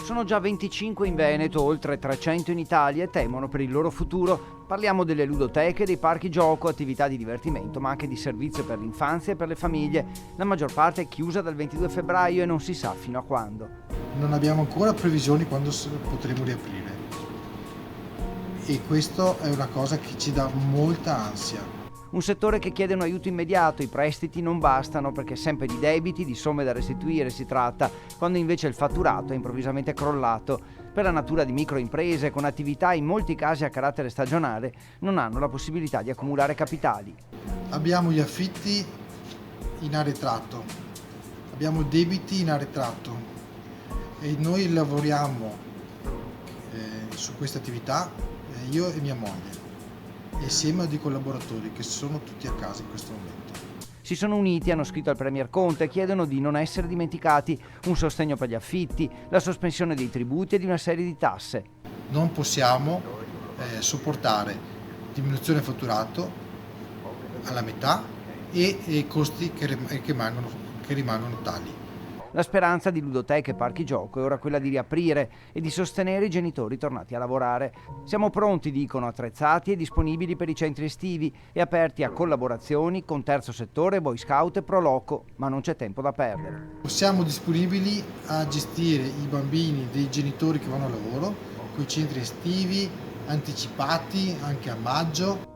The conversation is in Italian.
Sono già 25 in Veneto, oltre 300 in Italia e temono per il loro futuro. Parliamo delle ludoteche, dei parchi gioco, attività di divertimento, ma anche di servizio per l'infanzia e per le famiglie. La maggior parte è chiusa dal 22 febbraio e non si sa fino a quando. Non abbiamo ancora previsioni quando potremo riaprire e questo è una cosa che ci dà molta ansia. Un settore che chiede un aiuto immediato, i prestiti non bastano perché sempre di debiti, di somme da restituire si tratta, quando invece il fatturato è improvvisamente crollato. Per la natura di microimprese con attività in molti casi a carattere stagionale non hanno la possibilità di accumulare capitali. Abbiamo gli affitti in arretrato, abbiamo debiti in arretrato e noi lavoriamo su questa attività, io e mia moglie, insieme a dei collaboratori che sono tutti a casa in questo momento. Si sono uniti, hanno scritto al Premier Conte e chiedono di non essere dimenticati, un sostegno per gli affitti, la sospensione dei tributi e di una serie di tasse. Non possiamo sopportare diminuzione del fatturato alla metà e costi che rimangono tali. La speranza di ludoteche e parchi gioco è ora quella di riaprire e di sostenere i genitori tornati a lavorare. Siamo pronti, dicono, attrezzati e disponibili per i centri estivi e aperti a collaborazioni con terzo settore, Boy Scout e Pro Loco, ma non c'è tempo da perdere. Siamo disponibili a gestire i bambini dei genitori che vanno a lavoro, con i centri estivi anticipati anche a maggio.